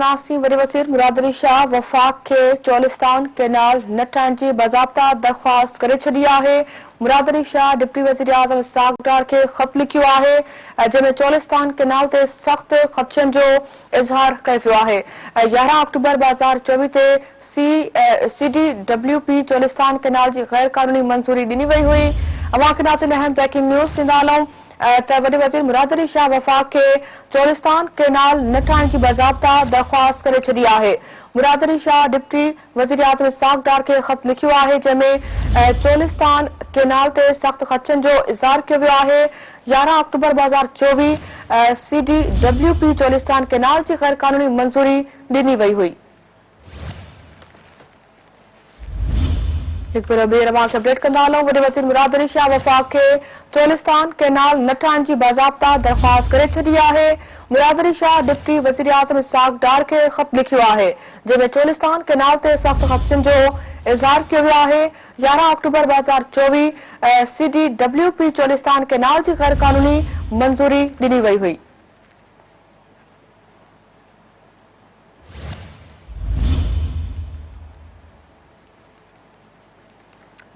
नासी वरी वज़ीर मुराद अली शाह वफ़ाक़ के चोलिस्तान कैनाल न ठाहिण जी बाज़ाब्ता दरख़्वास्त करे छॾी आहे। मुराद अली शाह डिप्टी वज़ीर आज़म इसहाक़ डार खे ख़त लिखियो आहे जंहिंमें चोलिस्तान कैनाल ते सख़्त ख़दशनि जो इज़हार कयो वियो आहे। 11 अक्टूबर 2024 ते CDWP चोलिस्तान कैनाल जी गैर कानूनी मंज़ूरी ॾिनी वई हुई। अवां खे नाज़रीन अहम ब्रेकिंग न्यूज़ ॾींदा हलूं त वॾे वज़ीर मुराद अली शाह वफ़ाक़ खे चोलिस्तान कैनाल न ठाहिण जी बाज़ाब्ता दरख़्वास्त करे छॾी आहे। मुराद अली शाह डिप्टी वज़ीर आज़म इसहाक़ डार खे ख़त लिखियो आहे जंहिंमें चोलिस्तान कैनाल ते सख़्त ख़दशनि जो इज़हार कयो वियो आहे। 11 अक्टूबर 2024 CDWP चोलिस्तान कैनाल जी गैर कानूनी मंज़ूरी ॾिनी वई हुई। एक बार ॿिए रवां खे अपडेट कंदा हलूं। वॾे वज़ीर मुराद अली शाह वफ़ाक़ खे चोलिस्तान कैनाल न ठाहिण जी बाज़ाब्ता दरख़्वास्त करे छॾी आहे। मुराद अली शाह डिप्टी वज़ीर आज़म इसहाक़ डार खे ख़त लिखियो आहे जंहिंमें चोलिस्तान कैनाल ते सख़्त ख़दशनि जो इज़हार कयो वियो आहे। 11 अक्टूबर 2024 CDWP चोलिस्तान कैनाल जी गैर कानूनी मंज़ूरी ॾिनी वई हुई।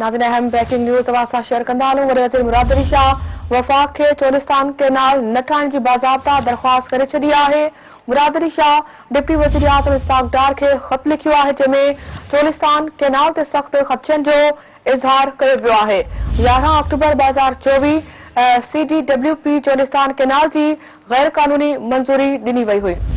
नाज़रीन अहम ब्रेकिंग न्यूज़ अवां सां शेयर कंदा हलूं। वॾे वज़ीर मुराद अली शाह वफ़ाक़ खे चोलिस्तान कैनाल न ठाहिण जी बाज़ाब्ता दरख़्वास्त करे छॾी आहे। मुराद अली शाह डिप्टी वज़ीर आज़म इसहाक़ डार खे ख़त लिखियो आहे जंहिंमें चोलिस्तान कैनाल ते सख़्त ख़दशनि जो इज़हार कयो वियो आहे। 11 अक्टूबर 2024 CDWP चोलिस्तान कैनाल जी गैर कानूनी मंज़ूरी ॾिनी वई हुई।